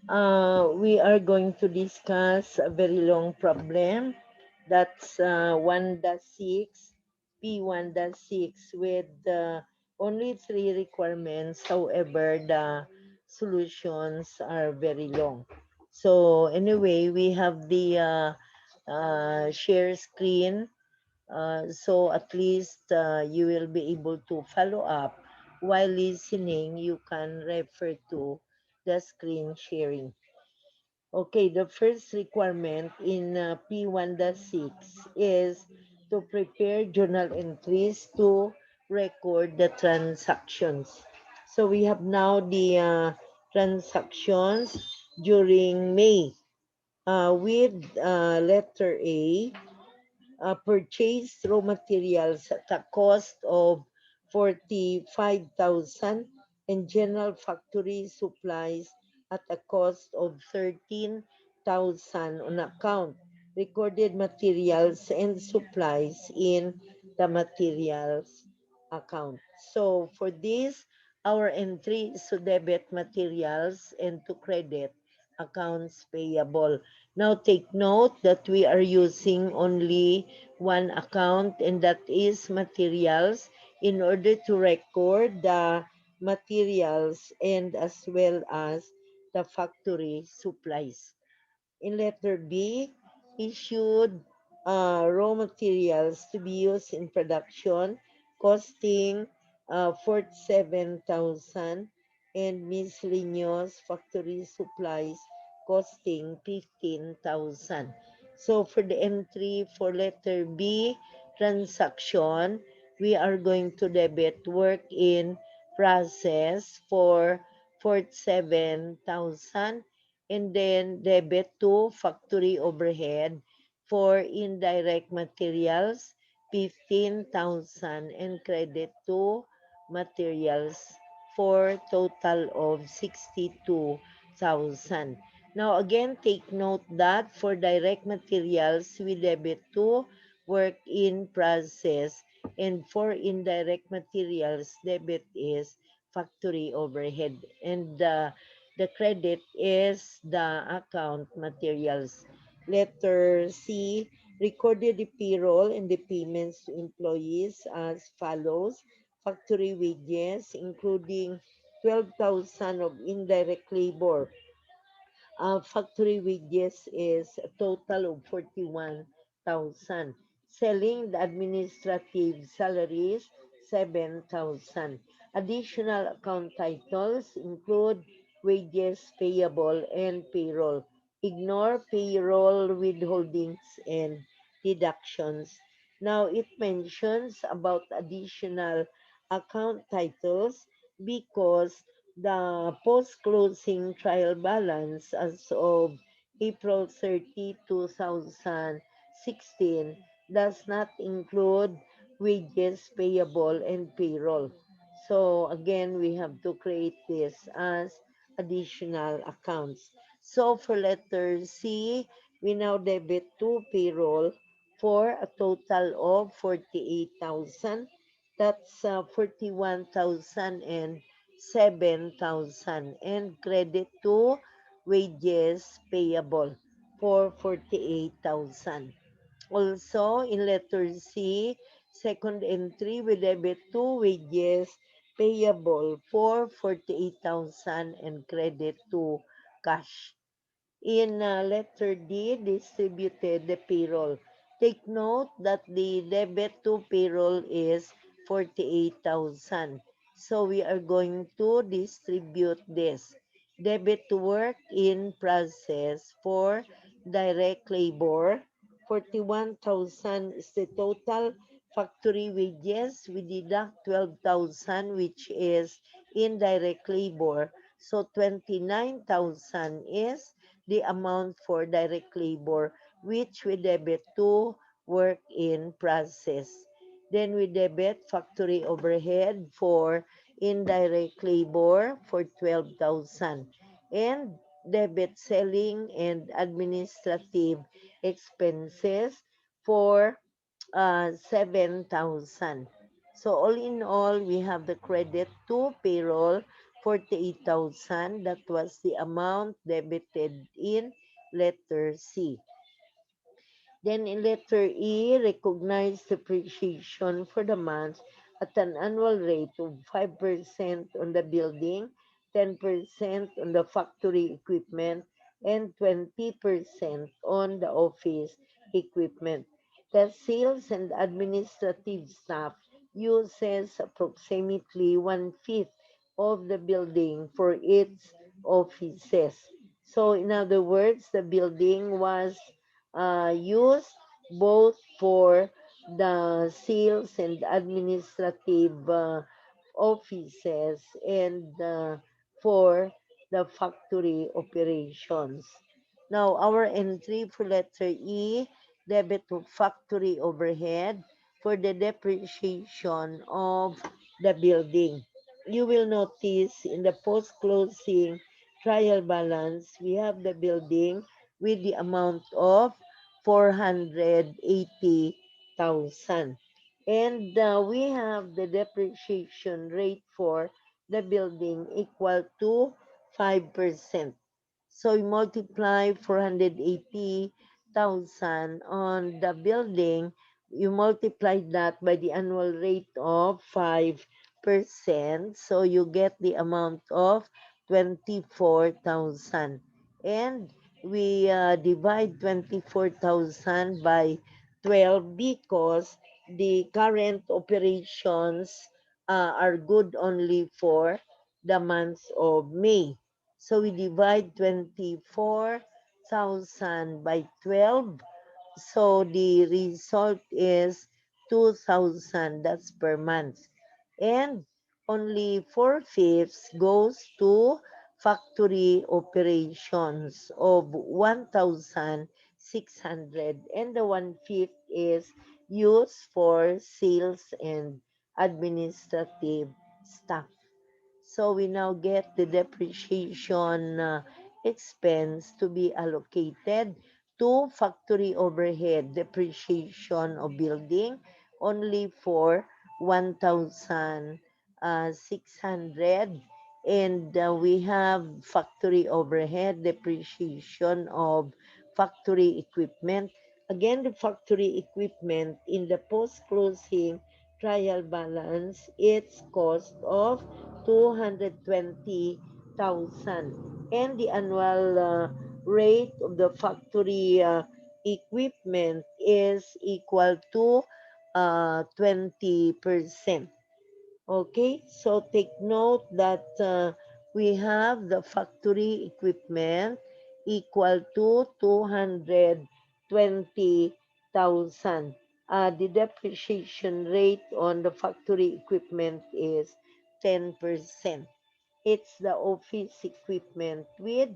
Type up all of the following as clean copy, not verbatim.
We are going to discuss a very long problem. That's 1-6, P1-6 with only three requirements. However, the solutions are very long. So anyway, we have the share screen. So at least you will be able to follow up while listening. You can refer to the screen sharing. Okay, the first requirement in P1-6 is to prepare journal entries to record the transactions. So we have now the transactions during May with letter A, purchased raw materials at a cost of 45,000 and general factory supplies at a cost of 13,000 on account. Recorded materials and supplies in the materials account. So for this, our entry is to debit materials and to credit accounts payable. Now take note that we are using only one account, and that is materials, in order to record the materials and as well as the factory supplies. In letter B, issued raw materials to be used in production costing 47,000 and miscellaneous factory supplies costing 15,000. So for the entry for letter B transaction, we are going to debit work in process for 47,000 and then debit to factory overhead for indirect materials 15,000 and credit to materials for total of 62,000. Now again, take note that for direct materials we debit to work in process, and for indirect materials debit is factory overhead, and the credit is the account materials. Letter C, recorded the payroll and the payments to employees as follows. Factory wages, including 12,000 of indirect labor. Factory wages is a total of 41,000. Selling the administrative salaries, 7,000. Additional account titles include wages payable and payroll. Ignore payroll withholdings and deductions. Now it mentions about additional account titles because the post-closing trial balance as of April 30, 2016 does not include wages payable and payroll. So again, we have to create this as additional accounts. So for letter C, we now debit to payroll for a total of 48,000. That's 41,000 and 7,000, and credit to wages payable for 48,000. Also, in letter C, second entry, we debit to wages payable for 48,000 and credit to cash. In letter D, distributed the payroll. Take note that the debit to payroll is 48,000. So we are going to distribute this. Debit to work in process for direct labor. 41,000 is the total factory wages. We deduct 12,000, which is indirect labor. So 29,000 is the amount for direct labor, which we debit to work in process. Then we debit factory overhead for indirect labor for 12,000, and debit selling and administrative expenses for 7,000. So all in all, we have the credit to payroll 48,000. That was the amount debited in letter C. Then in letter E, recognize depreciation for the month at an annual rate of 5% on the building, 10% on the factory equipment, and 20% on the office equipment. The sales and administrative staff uses approximately one-fifth of the building for its offices. So in other words, the building was used both for the sales and administrative offices and for the factory operations. Now, our entry for letter E, debit to factory overhead for the depreciation of the building. You will notice in the post-closing trial balance, we have the building with the amount of 480,000. And we have the depreciation rate for the building equal to 5%. So you multiply 480,000 on the building, you multiply that by the annual rate of 5%. So you get the amount of 24,000. And we divide 24,000 by 12 because the current operations are good only for the month of May. So we divide 24,000 by 12. So the result is 2,000. That's per month. And only 4/5 goes to factory operations of 1,600. And the one-fifth is used for sales and administrative staff. So we now get the depreciation expense to be allocated to factory overhead depreciation of building only for 1,600. And we have factory overhead depreciation of factory equipment. Again, the factory equipment in the post-closing trial balance, its cost of 220,000. And the annual rate of the factory equipment is equal to 20%. Okay, so take note that we have the factory equipment equal to 220,000. The depreciation rate on the factory equipment is 10%. It's the office equipment with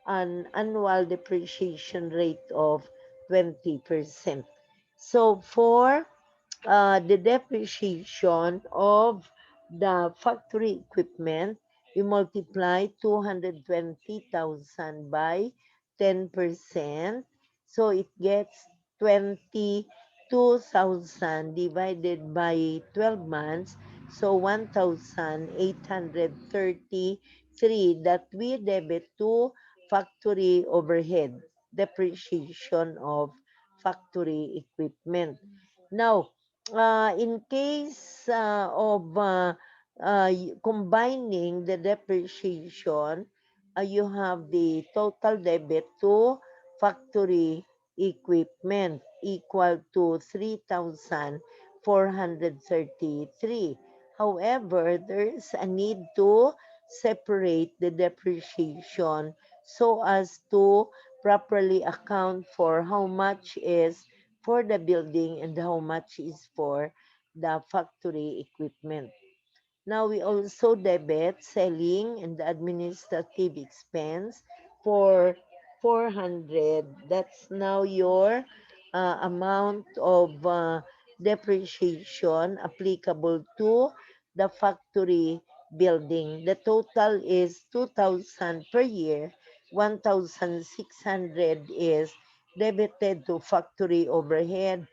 an annual depreciation rate of 20%. So for the depreciation of the factory equipment, you multiply 220,000 by 10%. So it gets 22,000 divided by 12 months. So 1,833 that we debit to factory overhead, depreciation of factory equipment. Now, in case of combining the depreciation, you have the total debit to factory equipment equal to 3,433. However, there is a need to separate the depreciation so as to properly account for how much is for the building and how much is for the factory equipment. Now we also debit selling and administrative expense for 400. That's now your amount of depreciation applicable to the factory building. The total is 2,000 per year. 1,600 is debited to factory overhead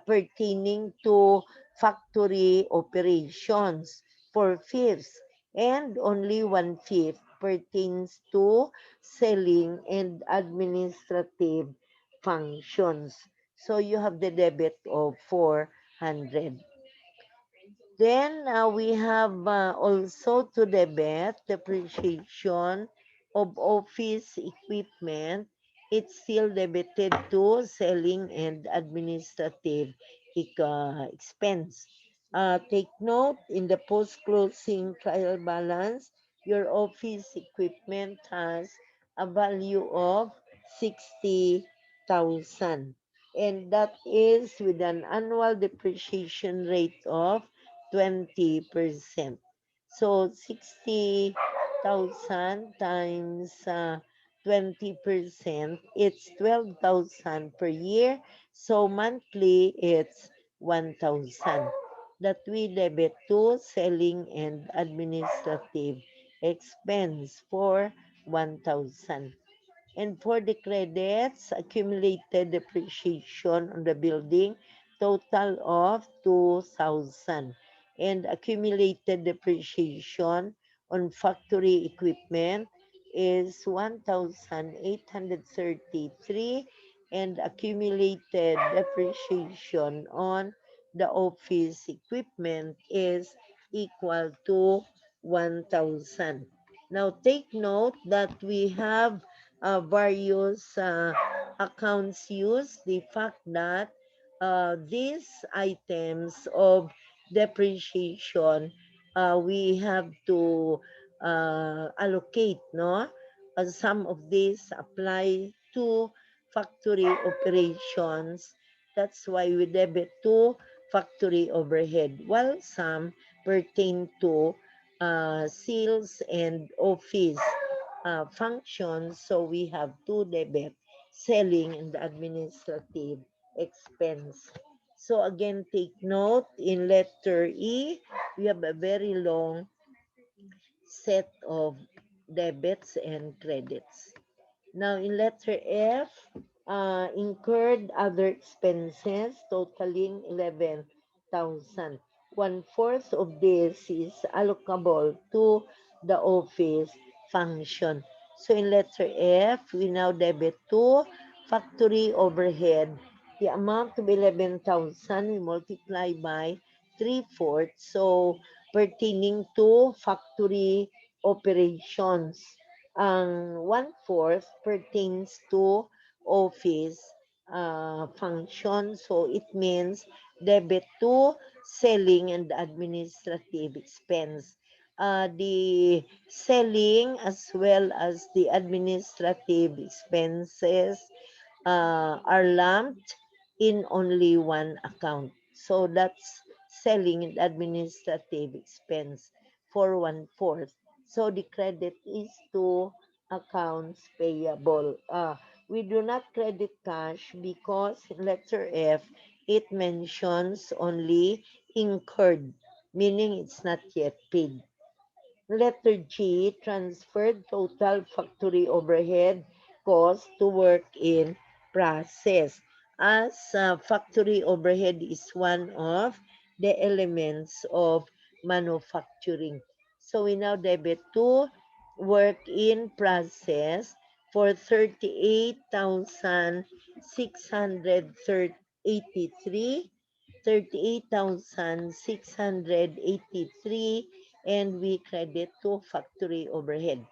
pertaining to factory operations. 4/5 and only one-fifth pertains to selling and administrative functions. So you have the debit of 400. Then we have also to debit depreciation of office equipment. It's still debited to selling and administrative expense. Take note in the post-closing trial balance, your office equipment has a value of 60,000, and that is with an annual depreciation rate of 20%. So 60,000 times 20%, it's 12,000 per year. So monthly, it's 1,000 that we debit to selling and administrative expense for 1,000. And for the credits, accumulated depreciation on the building, total of 2,000. And accumulated depreciation on factory equipment is 1,833. And accumulated depreciation on the office equipment is equal to 1,000. Now take note that we have various accounts used, the fact that these items of depreciation, we have to allocate, no? Some of these apply to factory operations. That's why we debit to factory overhead, while some pertain to sales and office functions. So we have to debit selling and administrative expense. So again, take note in letter E, we have a very long set of debits and credits. Now, in letter F, incurred other expenses totaling 11,000. One-fourth of this is allocable to the office function. So, in letter F, we now debit to factory overhead. The amount of 11,000 we multiply by 3/4. So, pertaining to factory operations. Ang one-fourth pertains to office function. So it means debit to selling and administrative expense. The selling as well as the administrative expenses are lumped in only one account. So that's selling and administrative expense for one-fourth. So the credit is to accounts payable. We do not credit cash because in letter F, it mentions only incurred, meaning it's not yet paid. Letter G, transferred total factory overhead cost to work in process. As factory overhead is one of the elements of manufacturing. So we now debit to work in process for 38,683, 38,683, and we credit to factory overhead.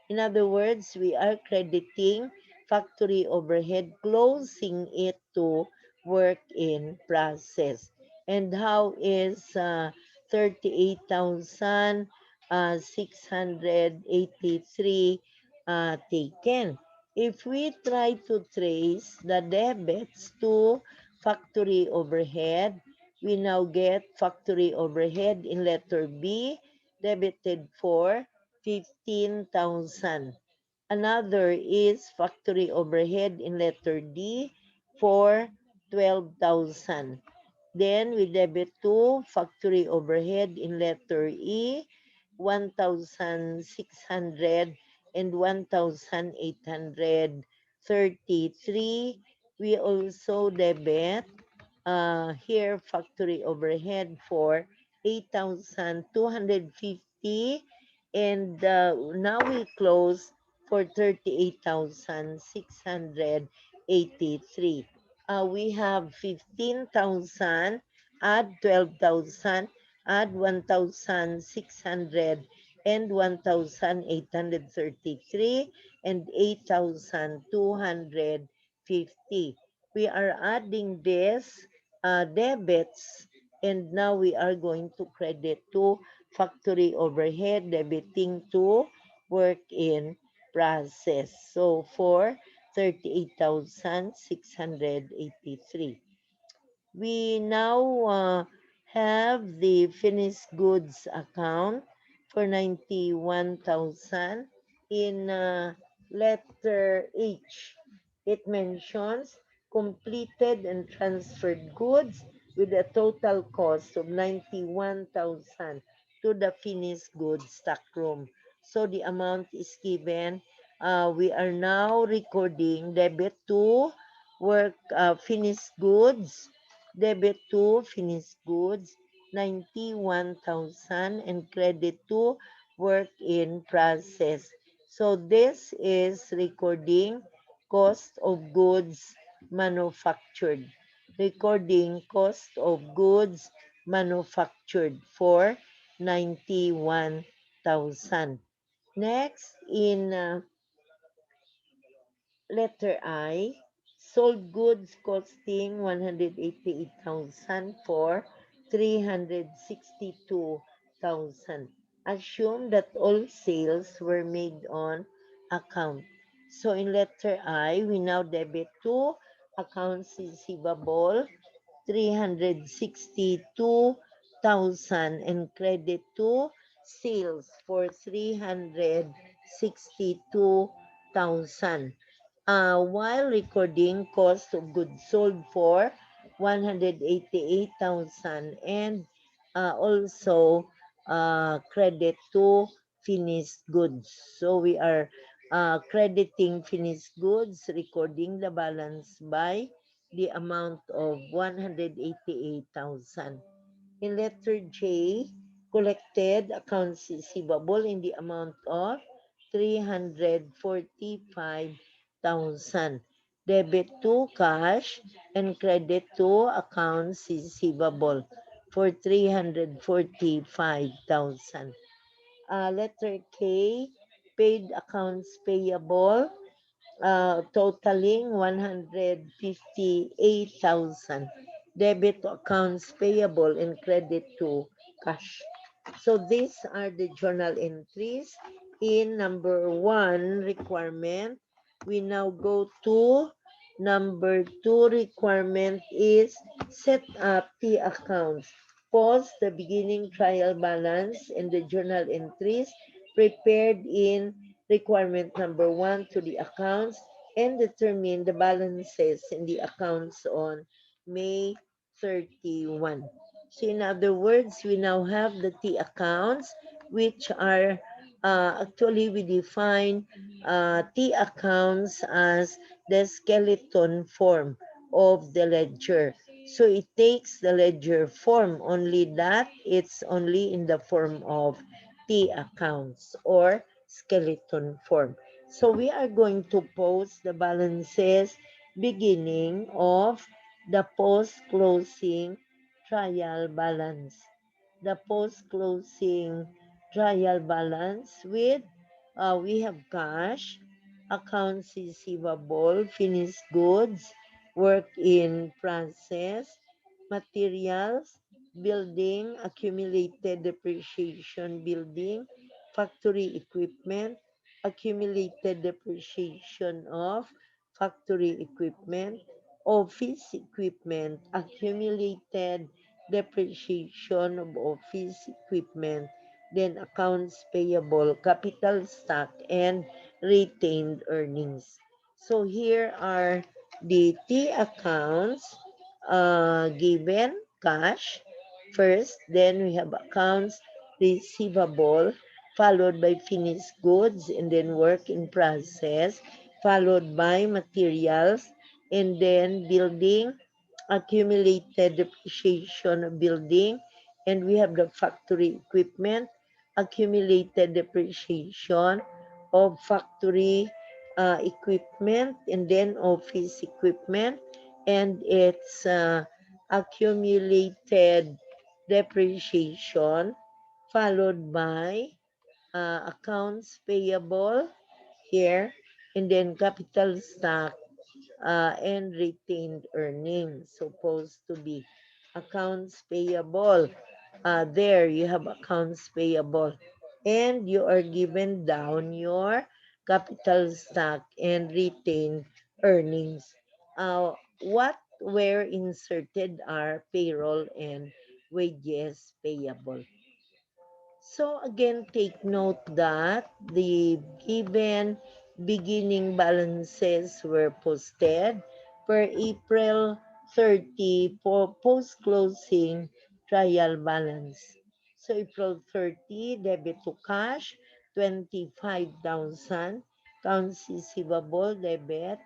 In other words, we are crediting factory overhead, closing it to work in process. And how is 38,683 taken? If we try to trace the debits to factory overhead, we now get factory overhead in letter B, debited for 15,000. Another is factory overhead in letter D for 12,000. Then we debit to factory overhead in letter E, 1,600 and 1,833. We also debit here factory overhead for 8,250 And now we close for 38,683. We have 15,000, add 12,000, add 1,600, and 1,833, and 8,250. We are adding this debits, and now we are going to credit to factory overhead, debiting to work in process. So for 38,683. We now have the finished goods account for 91,000 in letter H. It mentions completed and transferred goods with a total cost of 91,000 to the finished goods stockroom. So the amount is given. We are now recording debit to work finished goods, debit to finished goods 91,000, and credit to work in process. So this is recording cost of goods manufactured. Recording cost of goods manufactured for 91,000. Next, in letter I, sold goods costing 188,000 for 362,000. Assume that all sales were made on account. So in letter I, we now debit to accounts receivable 362,000 and credit to sales for 362,000, while recording cost of goods sold for 188,000, and also credit to finished goods. So we are crediting finished goods, recording the balance by the amount of 188,000. In letter J, collected accounts receivable in the amount of 345,000. Debit to cash and credit to accounts receivable for 345,000. Letter K, paid accounts payable totaling 158,000. Debit to accounts payable and credit to cash. So these are the journal entries in number one requirement. We now go to number two requirement is set up the accounts. Pause the beginning trial balance and the journal entries prepared in requirement number one to the accounts and determine the balances in the accounts on May 31. So in other words, we now have the T accounts, which are actually we define T accounts as the skeleton form of the ledger. So it takes the ledger form, only that it's only in the form of T accounts or skeleton form. So we are going to post the balances beginning of the post-closing trial balance. The post-closing trial balance with we have cash, accounts receivable, finished goods, work in process, materials, building, accumulated depreciation building, factory equipment, accumulated depreciation of factory equipment, office equipment, accumulated depreciation of office equipment, then accounts payable, capital stock, and retained earnings. So here are the T accounts given cash first, then we have accounts receivable, followed by finished goods, and then work in process, followed by materials, and then building, accumulated depreciation of building, and we have the factory equipment, accumulated depreciation of factory equipment and then office equipment, and its accumulated depreciation, followed by accounts payable here, and then capital stock and retained earnings. Supposed to be accounts payable. There you have accounts payable, and you are given down your capital stock and retained earnings. What were inserted are payroll and wages payable. So again, take note that the given beginning balances were posted per April 30 for post-closing trial balance. So April 30, debit to cash, 25,000. Accounts receivable, debit,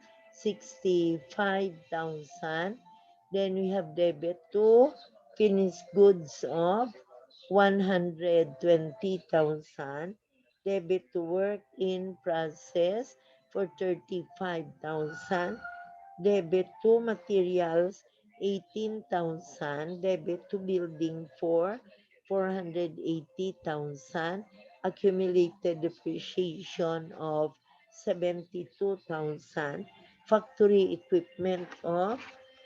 65,000. Then we have debit to finished goods of 120,000, debit to work in process for 35,000, debit to materials 18,000, debit to building for 480,000, accumulated depreciation of 72,000, factory equipment of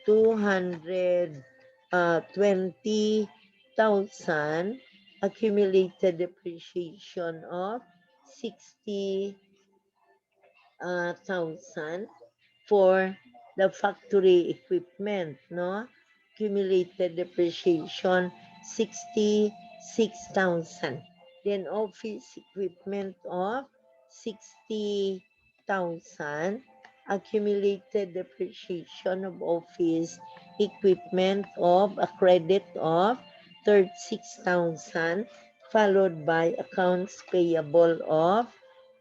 220,000, accumulated depreciation of 60,000 for the factory equipment, no? Accumulated depreciation 66,000. Then office equipment of 60,000. Accumulated depreciation of office equipment of a credit of 36,000, followed by accounts payable of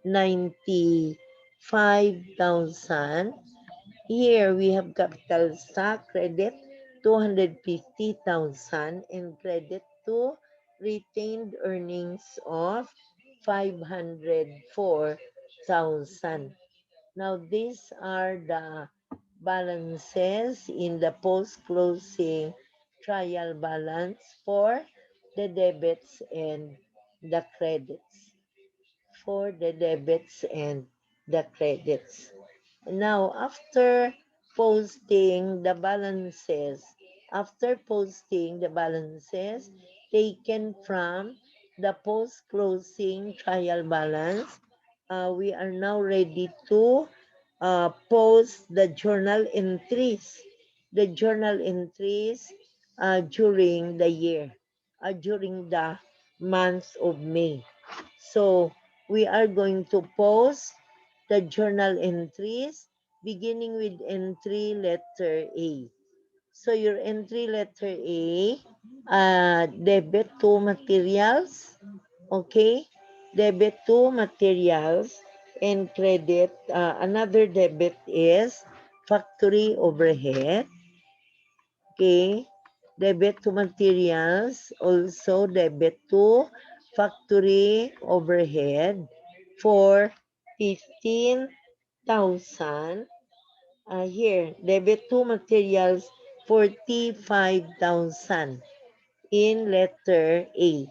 95,000. Here we have capital stock credit 250,000 and credit to retained earnings of 504,000. Now these are the balances in the post-closing trial balance for the debits and the credits. For the debits and the credits. Now, after posting the balances taken from the post-closing trial balance, we are now ready to post the journal entries. The journal entries during the year, during the month of May. So, we are going to post the journal entries beginning with entry letter A. So your entry letter A, debit to materials, okay? Debit to materials and credit. Another debit is factory overhead, okay? Debit to materials, also debit to factory overhead for 15,000. Here, debit to materials 45,000 in letter A.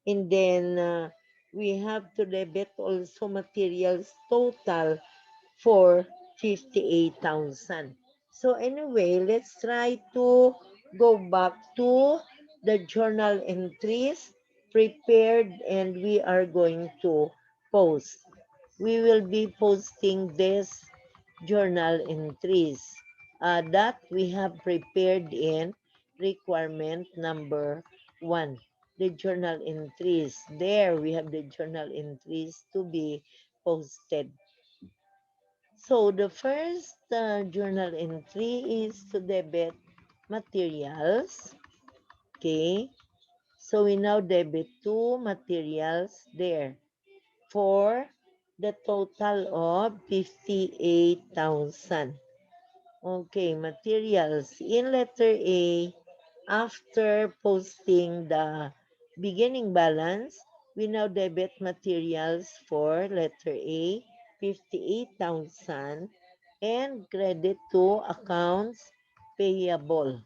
And then we have to debit also materials total for 58,000. So anyway, let's try to go back to the journal entries prepared, and we are going to post. We will be posting this journal entries that we have prepared in requirement number 1. The journal entries. There we have the journal entries to be posted. So the first journal entry is to debit materials. Okay. So we now debit to materials there for the total of 58,000. Okay, materials. In letter A, after posting the beginning balance, We now debit materials for letter A, 58,000, and credit to accounts payable.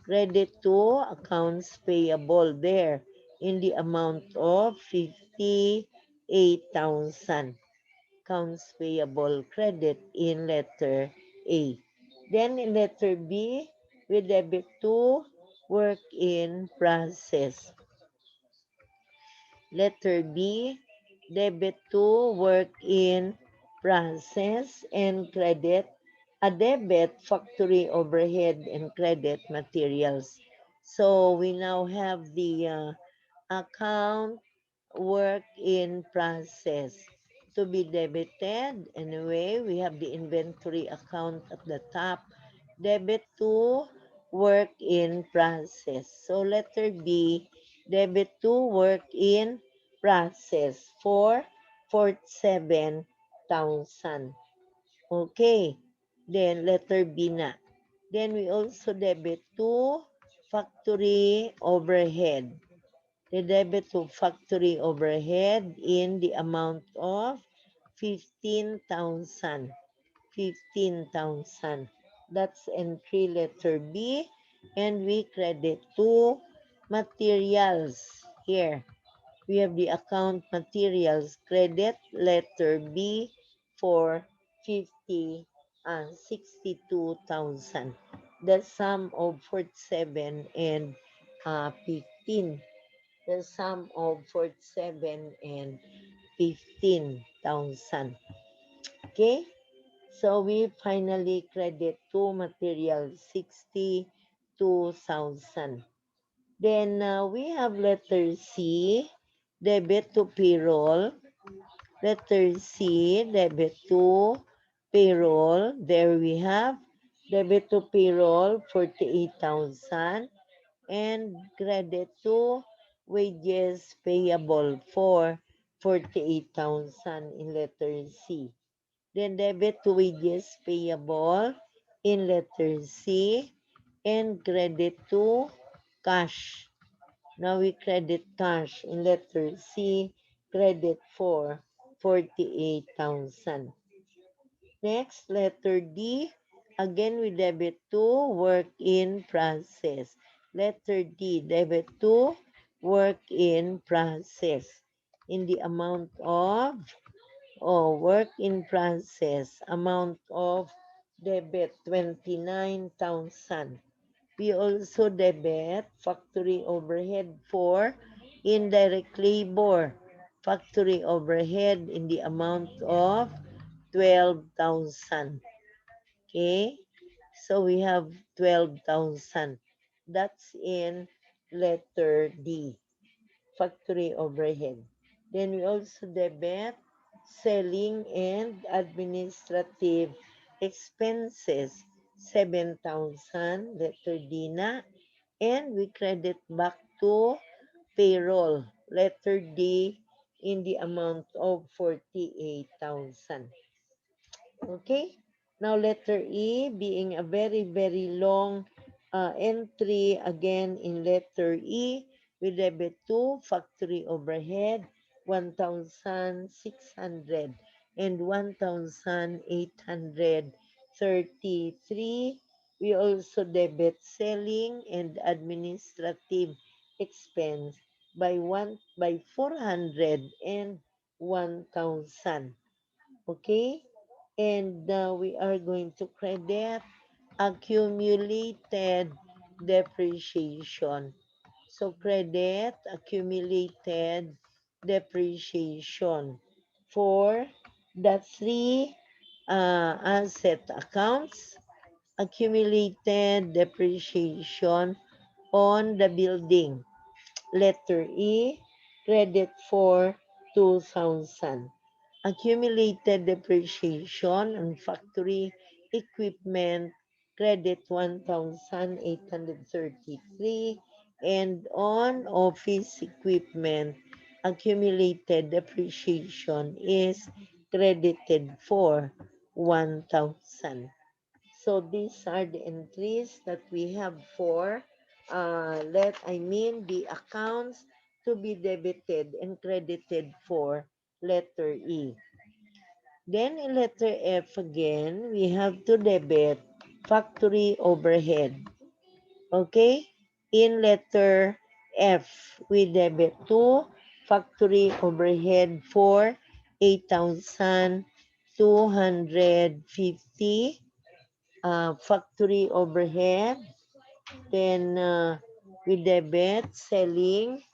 Credit to accounts payable there in the amount of 58,000. Accounts payable credit in letter A. Then in letter B, we debit to work in process. Letter B, debit to work in process and credit. A debit factory overhead and credit materials. So we now have the account work in process to be debited. Anyway, we have the inventory account at the top. Debit to work in process. So letter B, debit to work in process for 47,000. Okay. Then letter B na. Then we also debit to factory overhead. The debit to factory overhead in the amount of 15,000. 15,000. That's entry letter B. And we credit to materials. Here, we have the account materials credit letter B for 62,000. The sum of 47 and 15. The sum of 47 and 15,000. Okay? So we finally credit to material 62,000. Then we have letter C, debit to payroll. Letter C, debit to payroll. There we have debit to payroll 48,000 and credit to wages payable for 48,000 in letter C. Then debit to wages payable in letter C and credit to cash. Now we credit cash in letter C, credit for 48,000. Next, letter D. Again, we debit to work in process. Letter D, debit to work in process in the amount of, work in process, amount of debit 29,000. We also debit factory overhead for indirect labor. Factory overhead in the amount of 12,000. Okay? So we have 12,000. That's in letter D, factory overhead. Then we also debit selling and administrative expenses, 7,000, letter D na. And we credit back to payroll, letter D, in the amount of 48,000. Okay? Now, letter E, being a very, very long entry, again in letter E, we debit to factory overhead, 1,600 and 1,833. We also debit selling and administrative expense by 400 and 1,000. Okay? And we are going to credit accumulated depreciation. So credit accumulated depreciation for the three asset accounts, accumulated depreciation on the building. Letter E, credit for 2,000. Accumulated depreciation on factory equipment, credit 1,833, and on office equipment, accumulated depreciation is credited for 1,000. So these are the entries that we have for the accounts to be debited and credited for letter E. Then in letter F again, we have to debit factory overhead. Okay? In letter F, we debit to factory overhead for 8,250 factory overhead. Then we debit selling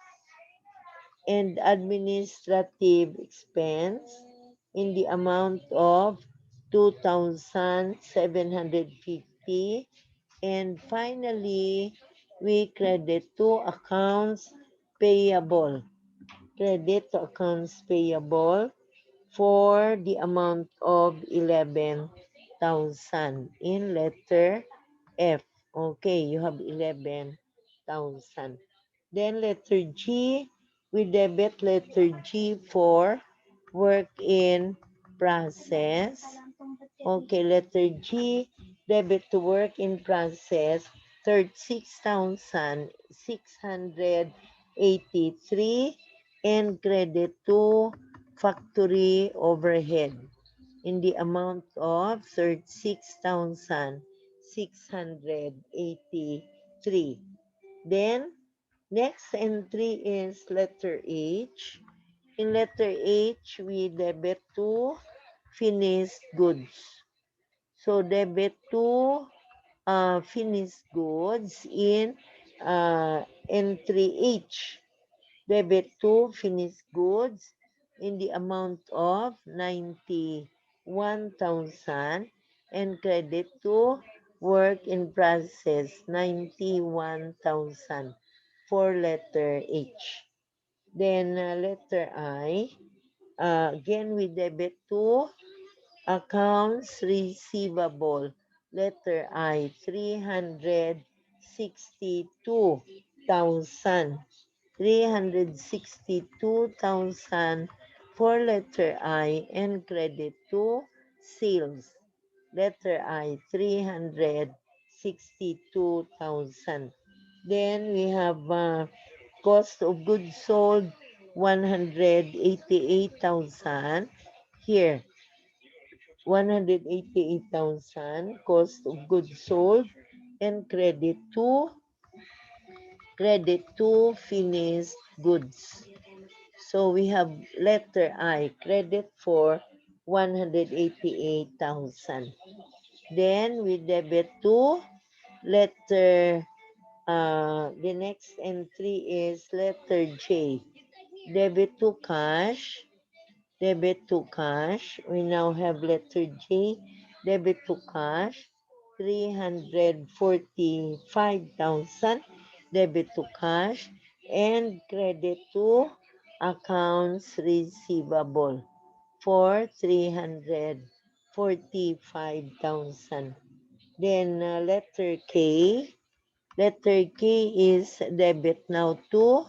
and administrative expense in the amount of 2,750. And finally, we credit to accounts payable. Credit to accounts payable for the amount of 11,000 in letter F. Okay, you have 11,000. Then letter G, we debit letter G for work in process. Okay, letter G, debit to work in process, 36,683, and credit to factory overhead in the amount of 36,683. Then, next entry is letter H. In letter H, we debit to finished goods. So, debit to finished goods in entry H. Debit to finished goods in the amount of 91,000 and credit to work in process 91,000 for letter H. Then letter I, again we debit to accounts receivable. Letter I, 362,000. 362,000 for letter I and credit to sales. Letter I, 362,000. Then we have cost of goods sold, 188,000. Here, 188,000 cost of goods sold and credit to finished goods. So we have letter I, credit for 188,000. Then we debit to letter, the next entry is letter J. Debit to cash, debit to cash. We now have letter J, debit to cash, 345,000, debit to cash, and credit to accounts receivable for 345,000. Then letter K is debit now to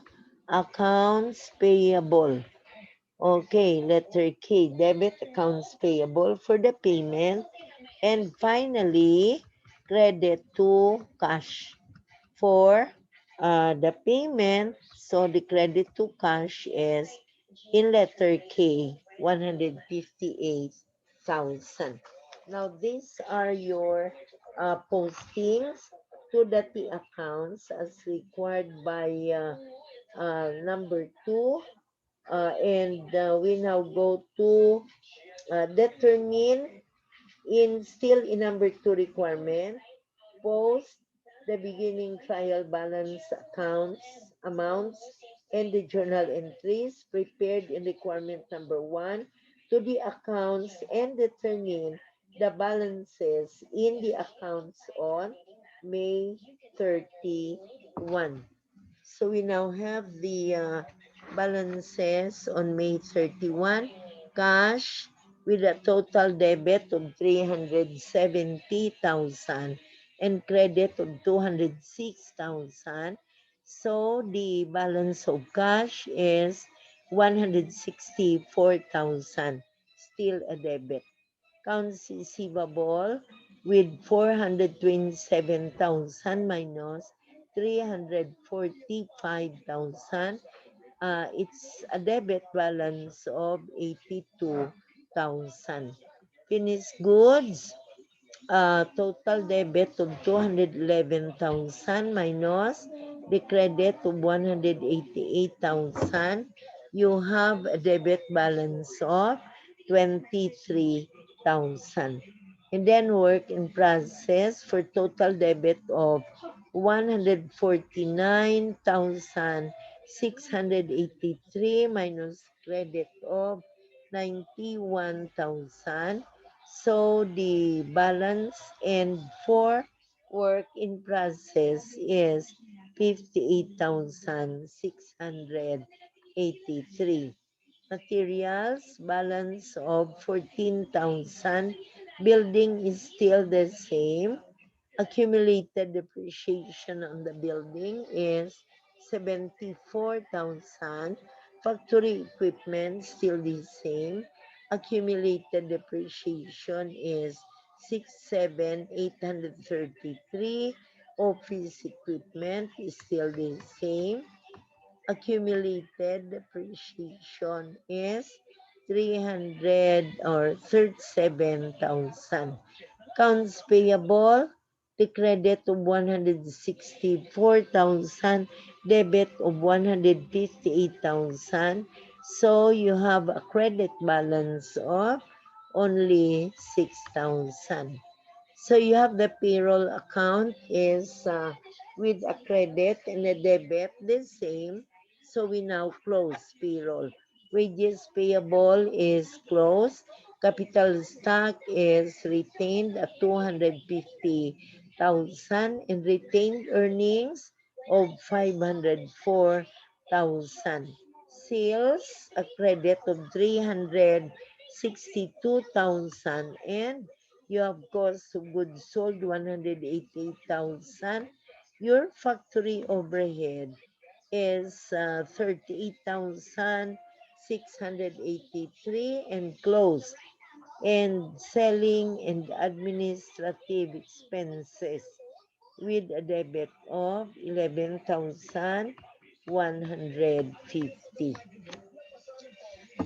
accounts payable. Okay, letter K, debit accounts payable for the payment. And finally, credit to cash for the payment. So the credit to cash is in letter K, 158,000. Now, these are your postings to the T accounts as required by number 2. And we now go to determine still in number 2 requirement, post the beginning trial balance accounts amounts and the journal entries prepared in requirement number 1 to the accounts and determine the balances in the accounts on May 31. So we now have the balances on May 31. Cash with a total debit of 370,000 and credit of 206,000. So the balance of cash is 164,000, still a debit. Accounts receivable with 427,000 minus 345,000 it's a debit balance of 82,000. Finished goods, total debit of 211,000 minus the credit of 188,000. You have a debit balance of 23,000. And then work in process for total debit of 149,683 minus credit of 91,000. So the balance and for work in process is 58,683. Materials balance of 14,000. Building is still the same. Accumulated depreciation on the building is 74,000. Factory equipment still the same. Accumulated depreciation is 67,833. Office equipment is still the same. Accumulated depreciation is 300 or 37,000. Accounts payable, the credit of 164,000, debit of 158,000. So you have a credit balance of only 6,000. So you have the payroll account is with a credit and a debit the same. So we now close payroll. Wages payable is closed. Capital stock is retained at 250,000 and retained earnings of 504,000. Sales, a credit of 362,000 and you have cost of goods sold 188,000. Your factory overhead is 38,683 and close. And selling and administrative expenses with a debit of 11,150.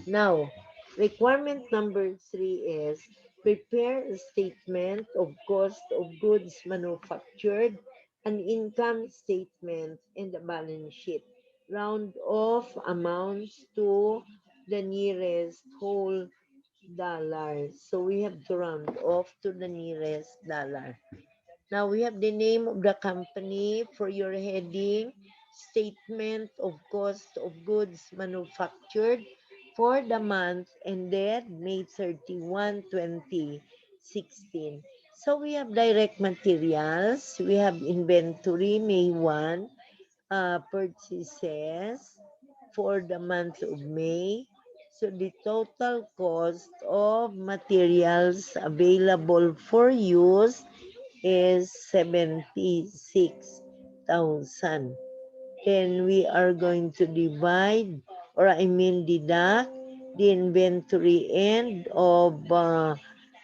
Now, requirement number 3 is prepare a statement of cost of goods manufactured, an income statement, and a balance sheet. Round off amounts to the nearest whole dollar. So we have to round off to the nearest dollar. Now we have the name of the company for your heading, statement of cost of goods manufactured for the month ended May 31, 2016. So we have direct materials, we have inventory May 1, purchases for the month of May. So the total cost of materials available for use is 76,000. Then we are going to divide, or I mean deduct, the inventory end of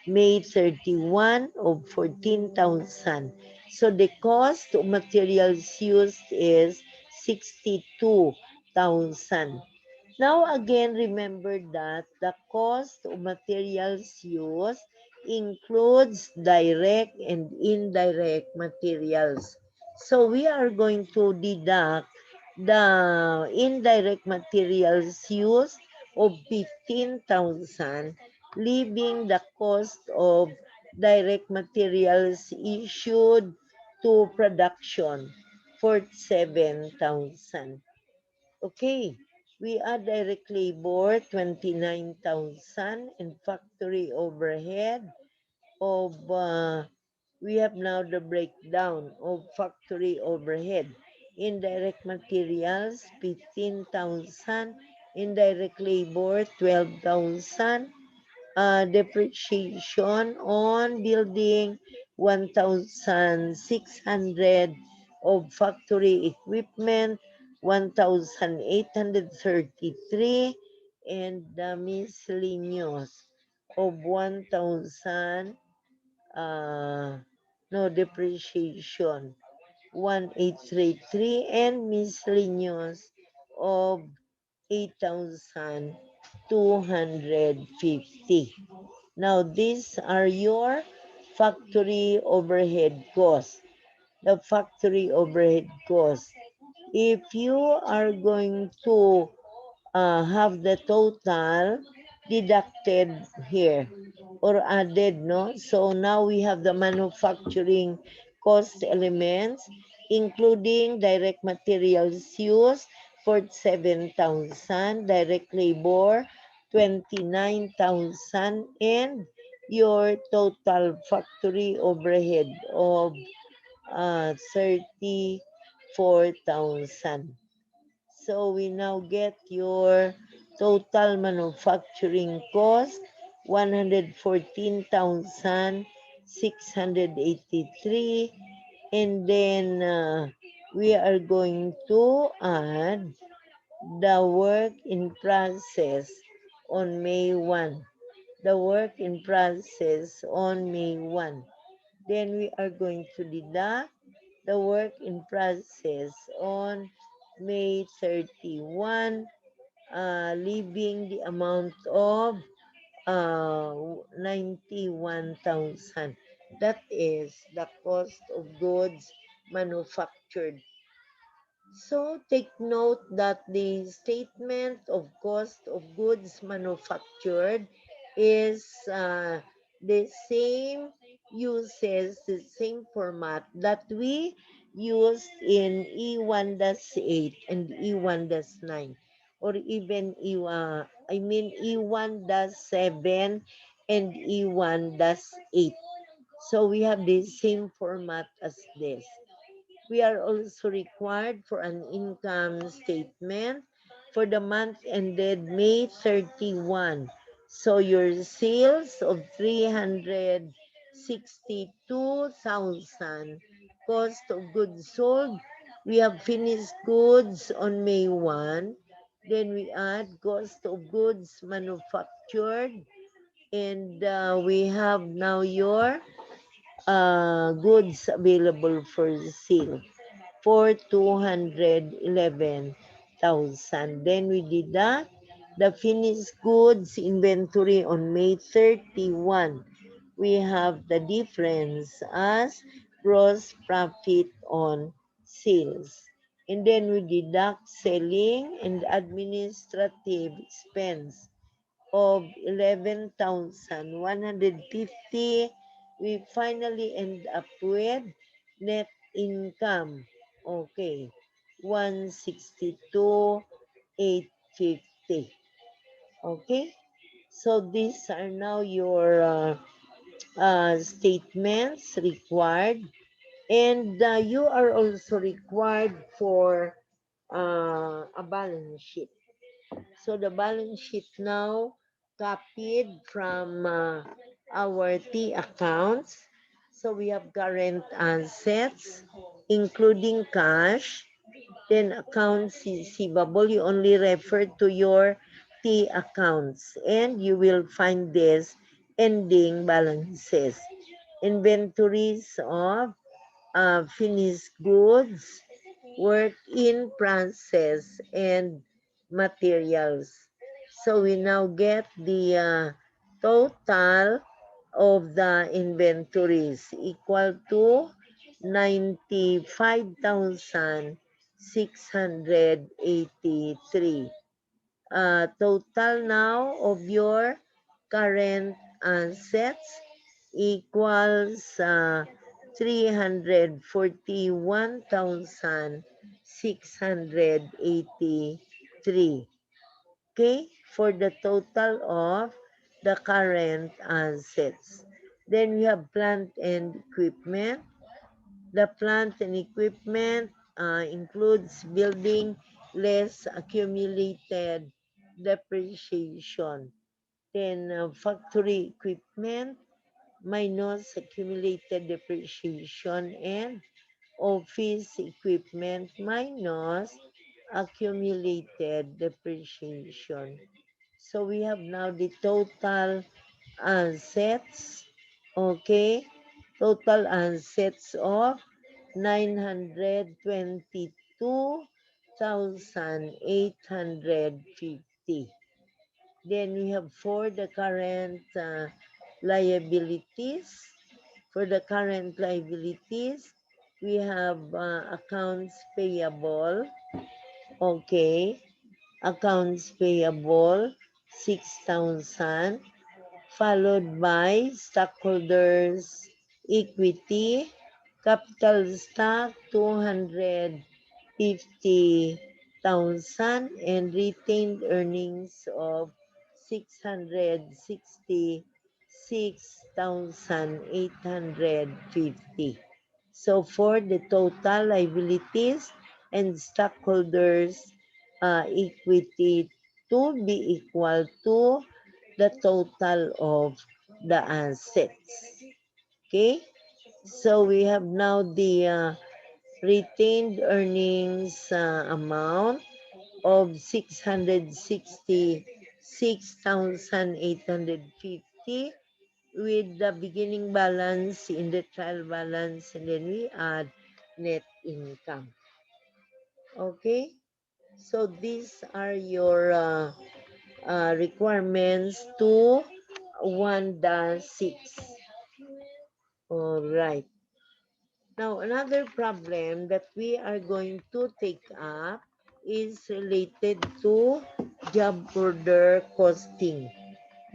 May 31 of 14,000. So the cost of materials used is 62,000. Now again, remember that the cost of materials used includes direct and indirect materials. So we are going to deduct the indirect materials used of 15,000, leaving the cost of direct materials issued to production for 7,000. Okay, we add direct labor 29,000 and factory overhead of we have now the breakdown of factory overhead. Indirect materials 15,000, indirect labor 12,000, depreciation on building 1,600 of factory equipment 1,833 and the miscellaneous of 1,000 no depreciation 1,833 and miscellaneous of 8,250. Now, these are your factory overhead costs. The factory overhead costs. If you are going to have the total deducted here or added, no? So now we have the manufacturing cost elements, including direct materials used for 7,000, direct labor 29,000, and your total factory overhead of 34,000. So we now get your total manufacturing cost 114,683, and then we are going to add the work in process on May 1. The work in process on May 1. Then we are going to deduct the work in process on May 31, leaving the amount of 91,000. That is the cost of goods manufactured. So take note that the statement of cost of goods manufactured is the same uses, the same format that we used in E1-8 and E1-9, or even E1-7 and E1-8. So we have the same format as this. We are also required for an income statement for the month ended May 31. So your sales of 362,000, cost of goods sold, we have finished goods on May 1. Then we add cost of goods manufactured, and we have now your goods available for sale for 211,000. Then we deduct the finished goods inventory on May 31. We have the difference as gross profit on sales. And then we deduct selling and administrative expense of 11,150. We finally end up with net income. Okay, 162,850. Okay, so these are now your statements required, and you are also required for a balance sheet. So the balance sheet now copied from our T accounts. So we have current assets, including cash, then accounts receivable. You only refer to your T accounts, and you will find this ending balances. Inventories of finished goods, work in process, and materials. So we now get the total of the inventories equal to 95,683. Total now of your current assets equals 341,683. Okay, for the total of the current assets. Then we have plant and equipment. The plant and equipment includes building less accumulated depreciation. Then factory equipment minus accumulated depreciation, and office equipment minus accumulated depreciation. So we have now the total assets, okay? Total assets of 922,000 6,850. Then we have for the current liabilities. For the current liabilities, we have accounts payable. Okay. Accounts payable, 6,000, followed by stockholders' equity, capital stock, 250,000, and retained earnings of 666,850. So for the total liabilities and stockholders equity to be equal to the total of the assets. Okay, so we have now the retained earnings amount of 666,850 with the beginning balance in the trial balance, and then we add net income. Okay, so these are your requirements to 1-6. All right. Now, another problem that we are going to take up is related to job order costing.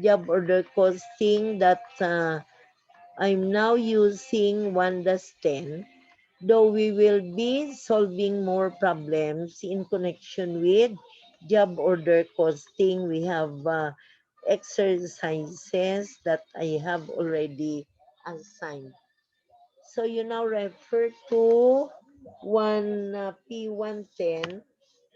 Job order costing that I'm now using 1-10, though we will be solving more problems in connection with job order costing. We have exercises that I have already assigned. So you now refer to P1-10,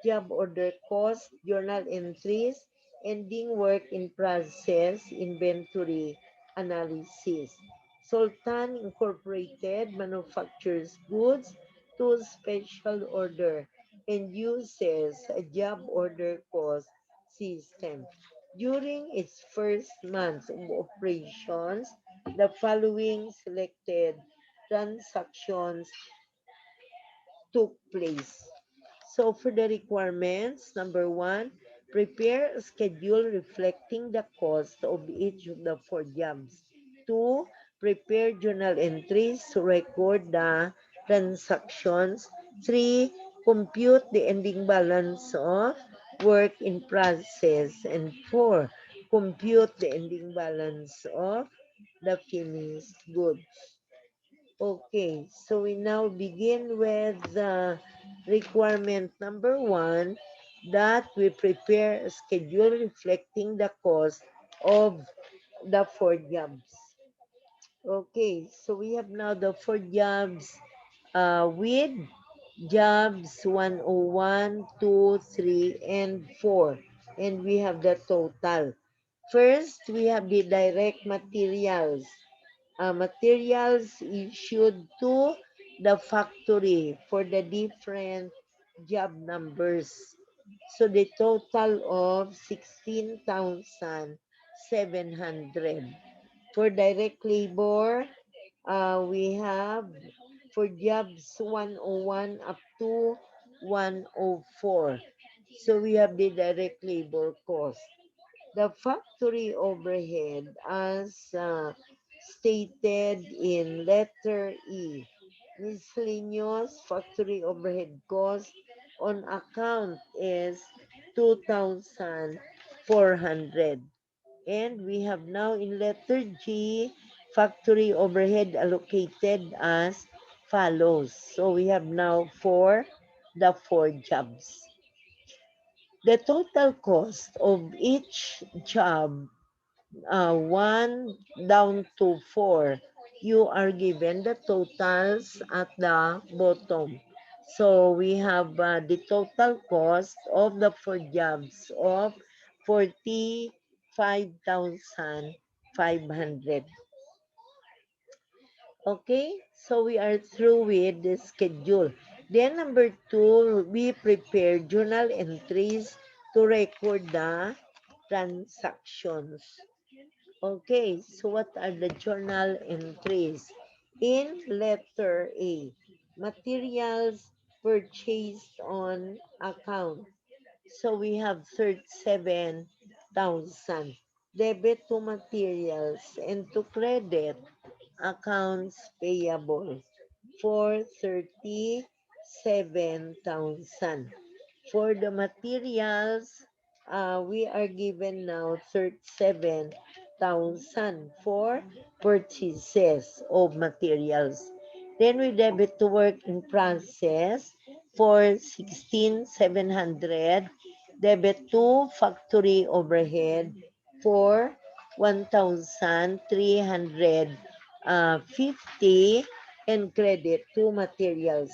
job order cost, journal entries, ending work in process, inventory analysis. Sultan Incorporated manufactures goods to special order and uses a job order cost system. During its first month of operations, the following selected transactions took place. So for the requirements, number one, prepare a schedule reflecting the cost of each of the four jobs. Two, prepare journal entries to record the transactions. Three, compute the ending balance of work in process. And four, compute the ending balance of the finished goods. Okay, so we now begin with the requirement number one, that we prepare a schedule reflecting the cost of the four jobs. Okay, so we have now the four jobs with jobs 101, 2, 3, and 4. And we have the total. First, we have the direct materials. Materials issued to the factory for the different job numbers. So the total of 16,700. For direct labor, we have for jobs 101 up to 104. So we have the direct labor cost. The factory overhead, as stated in letter E, miscellaneous factory overhead cost on account is 2,400. And we have now in letter G, factory overhead allocated as follows. So we have now for the four jobs. The total cost of each job, 1 down to 4, you are given the totals at the bottom. So we have the total cost of the four jobs of 45,500. Okay, so we are through with the schedule. Then number two, we prepare journal entries to record the transactions. Okay, so what are the journal entries? In letter A, materials purchased on account. So we have 37,000. Debit to materials and to credit accounts payable for 37,000. For the materials, we are given now 37,000 for purchases of materials. Then we debit to work in process for 16,700. Debit to factory overhead for 1,350, and credit to materials.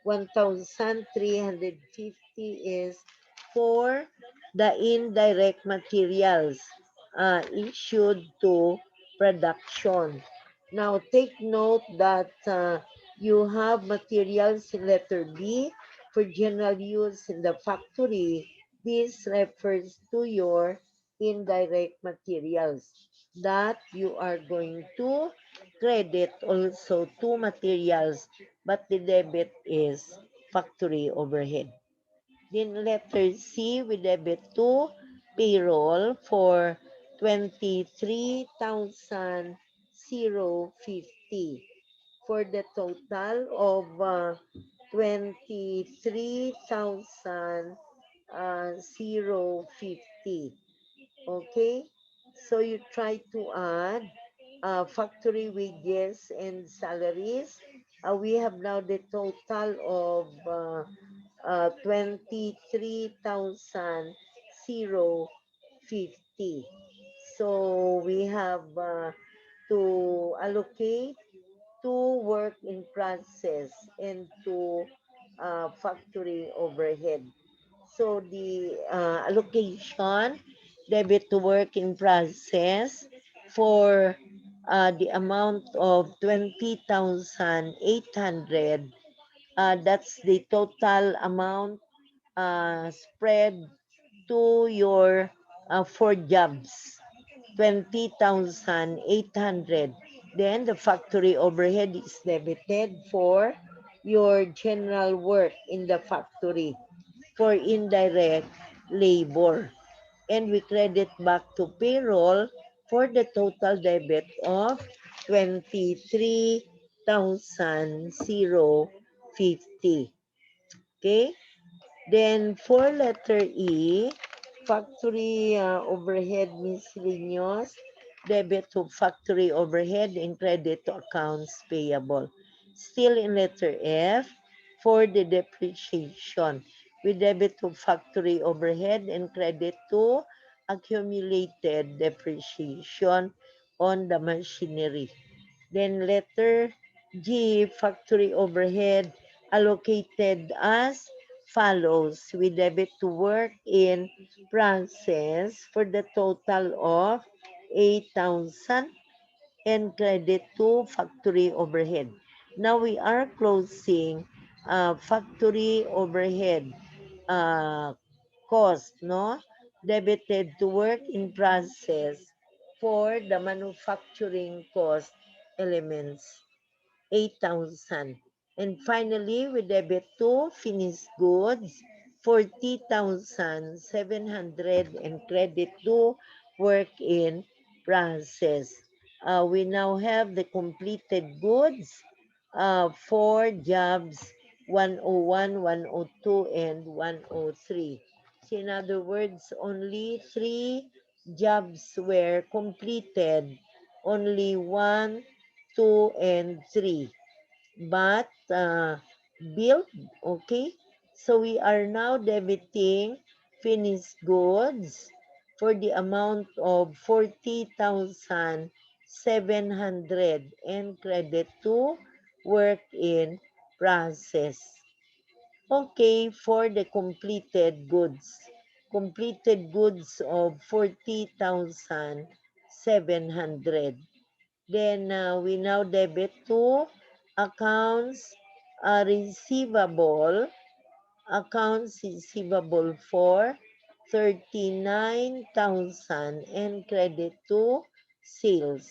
1,350 is for the indirect materials issued to production. Now, take note that you have materials in letter B for general use in the factory. This refers to your indirect materials that you are going to credit also to materials, but the debit is factory overhead. Then letter C, we debit to payroll for 23,050 for the total of 23,050. Okay, so you try to add factory wages and salaries. We have now the total of 23,050. So we have to allocate to work in process and to factory overhead. So the allocation debit to work in process for the amount of 20,800. That's the total amount spread to your four jobs. 20,800. Then the factory overhead is debited for your general work in the factory for indirect labor. And we credit back to payroll for the total debit of 23,050. Okay? Then for letter E, factory overhead miscellaneous, debit to factory overhead and credit to accounts payable. Still in letter F, for the depreciation, we debit to factory overhead and credit to accumulated depreciation on the machinery. Then letter G, factory overhead allocated as follows. We debit to work in process for the total of 8,000 and credit to factory overhead. Now we are closing factory overhead uh, cost, no? Debited to work in process for the manufacturing cost elements. 8,000. And finally, we debit to finished goods, 40,700, and credit to work in process. We now have the completed goods for jobs 101, 102, and 103. So in other words, only three jobs were completed, only one, 2, and 3. But built, okay? So we are now debiting finished goods for the amount of 40,700 and credit to work in process. Okay, for the completed goods. Completed goods of 40,700. Then we now debit to accounts receivable. Accounts receivable for 39,000 and credit to sales.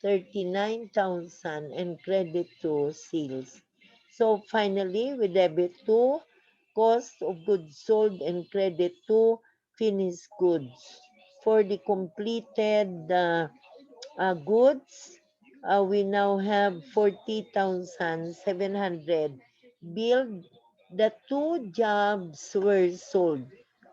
39,000 and credit to sales. So finally, we debit to cost of goods sold and credit to finished goods. For the completed goods, we now have 40,700 billed. The two jobs were sold,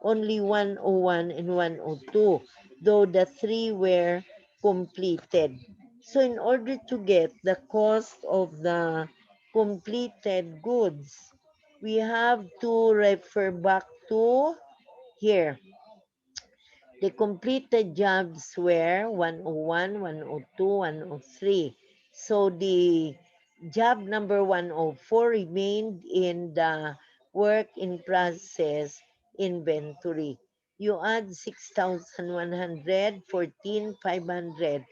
only 101 and 102, though the three were completed. So in order to get the cost of the completed goods, we have to refer back to here. The completed jobs were 101, 102, 103. So the job number 104 remained in the work in process inventory. You add 6,100, 14,500,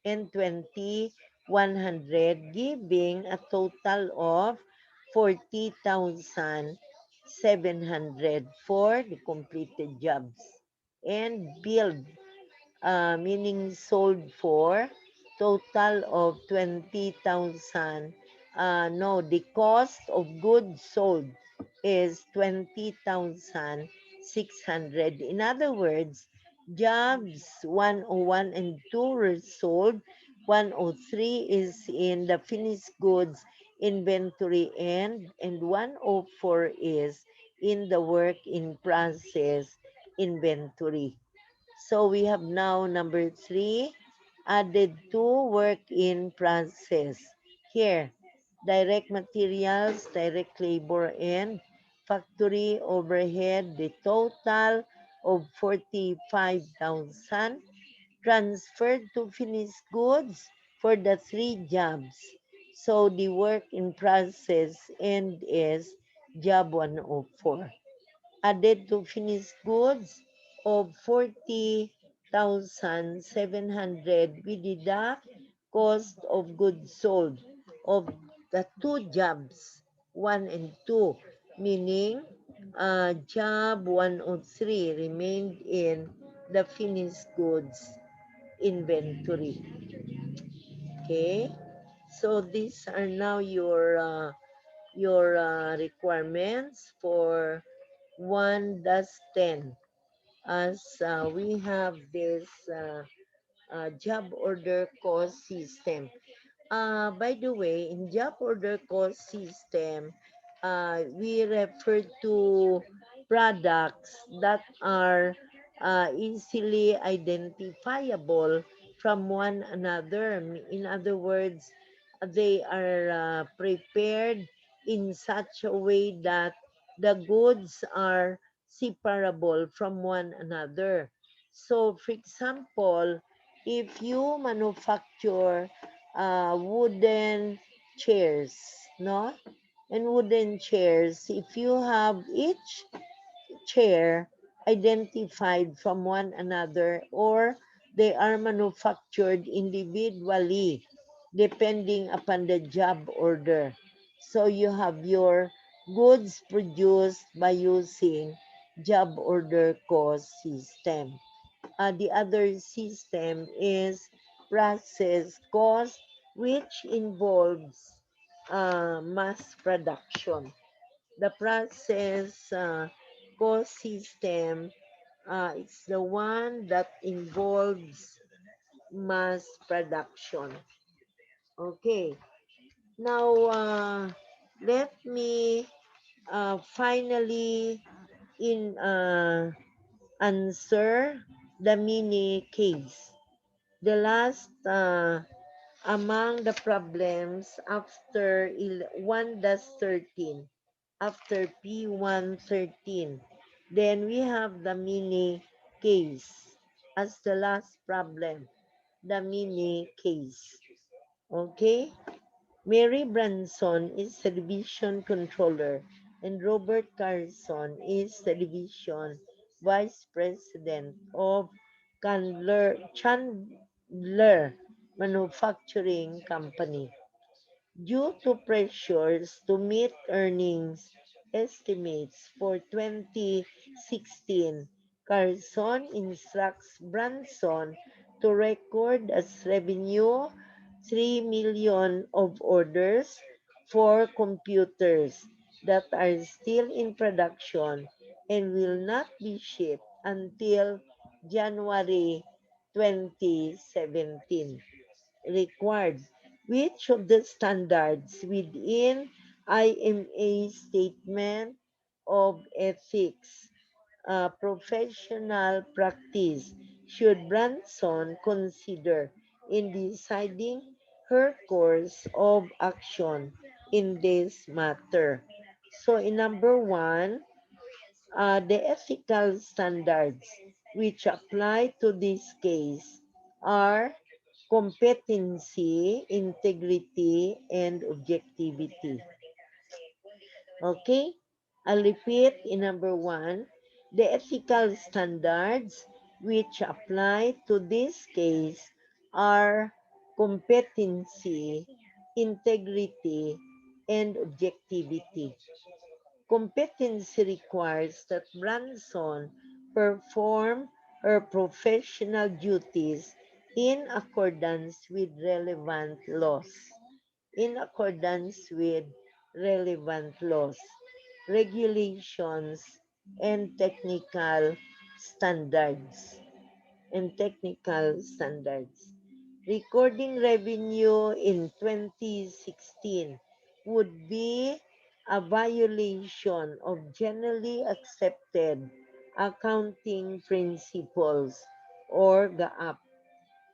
and 2,100, giving a total of 40,700 for the completed jobs. And billed, meaning sold for, total of 20,000. No, the cost of goods sold is 20,600. In other words, jobs 101 and 2 were sold. 103 is in the finished goods inventory and 104 is in the work in process inventory. So we have now number 3, added to work in process. Here, direct materials, direct labor, and factory overhead, the total of 45,000 transferred to finished goods for the three jobs. So the work in process end is job 104. Added to finished goods of 40,700, we deduct cost of goods sold of the two jobs, 1 and 2, meaning job 103 remained in the finished goods inventory. Okay, so these are now your requirements for 1-10, as we have this job order cost system. By the way, in job order cost system, we refer to products that are easily identifiable from one another. In other words, they are prepared in such a way that the goods are separable from one another. So, for example, if you manufacture wooden chairs, no? And wooden chairs, if you have each chair identified from one another, or they are manufactured individually depending upon the job order. So you have your goods produced by using job order cost system. The other system is process cost, which involves mass production. The process cost system, it's the one that involves mass production. Okay, now let me finally in answer the mini case. The last among the problems after 1-13, after P1-13, then we have the mini case as the last problem, the mini case. Okay? Mary Branson is the division controller and Robert Carson is the division vice president of Chandler Manufacturing Company. Due to pressures to meet earnings estimates for 2016, Carson instructs Branson to record as revenue 3 million of orders for computers that are still in production and will not be shipped until January 2017. Required. Which of the standards within IMA Statement of Ethics, professional practice should Branson consider in deciding her course of action in this matter? So in number one, the ethical standards which apply to this case are competency, integrity, and objectivity. Okay? I'll repeat in number one, the ethical standards which apply to this case are competency, integrity, and objectivity. Competency requires that Branson perform her professional duties in accordance with relevant laws. In accordance with relevant laws, regulations, and standards technical standards. Recording revenue in 2016 would be a violation of generally accepted accounting principles or GAAP.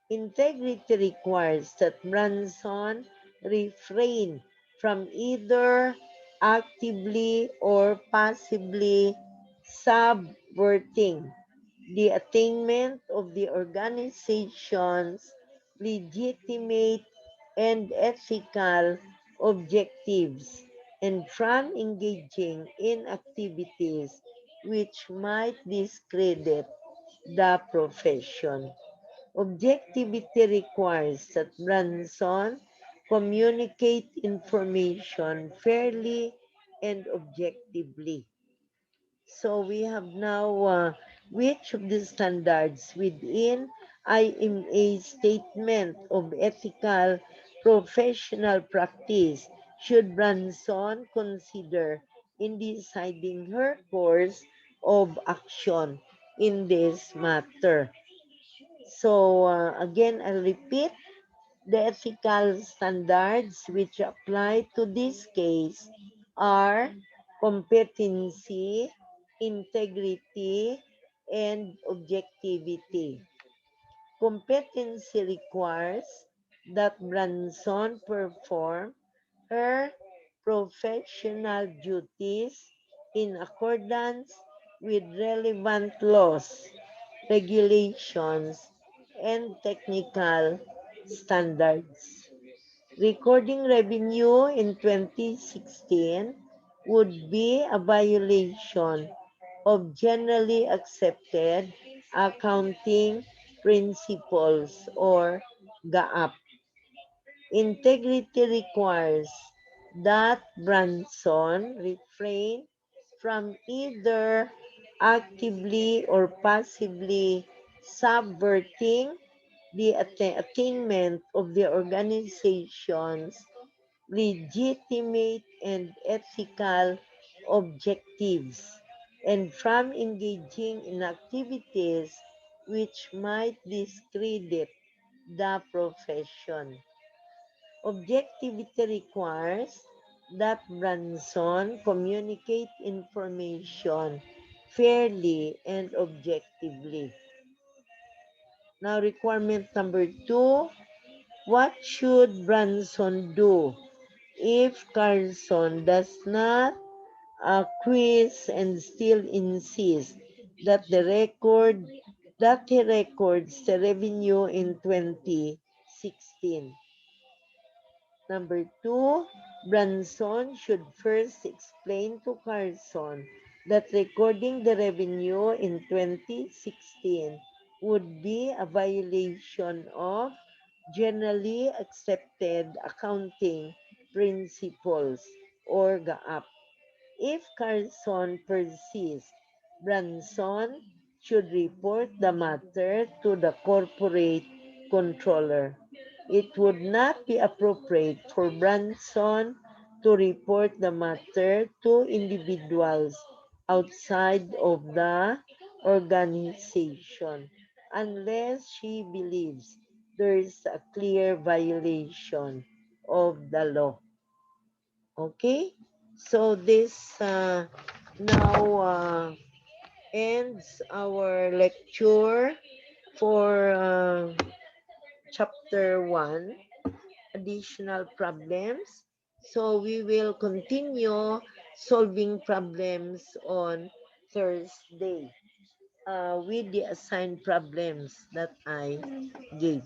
Integrity requires that Branson refrain from either actively or passively subverting the attainment of the organization's legitimate and ethical objectives and from engaging in activities which might discredit the profession. Objectivity requires that Branson communicate information fairly and objectively. So we have now which of the standards within IMA Statement of Ethical Professional Practice should Branson consider in deciding her course of action in this matter. So again, I'll repeat the ethical standards which apply to this case are competency, integrity, and objectivity. Competency requires that Branson perform her professional duties in accordance with relevant laws, regulations, and technical standards. Recording revenue in 2016 would be a violation of generally accepted accounting principles or GAAP. Integrity requires that Branson refrain from either actively or passively subverting the attainment of the organization's legitimate and ethical objectives and from engaging in activities which might discredit the profession. Objectivity requires that Branson communicate information fairly and objectively. Now, requirement number two, what should Branson do if Carlson does not quiz and still insists that he records the revenue in 2016? Number two, Branson should first explain to Carlson that recording the revenue in 2016 would be a violation of generally accepted accounting principles or GAAP. If Carlson persists, Branson should report the matter to the corporate controller. It would not be appropriate for Branson to report the matter to individuals outside of the organization unless she believes there is a clear violation of the law. Okay? So this now ends our lecture for chapter 1, additional problems. So we will continue solving problems on Thursday with the assigned problems that I gave.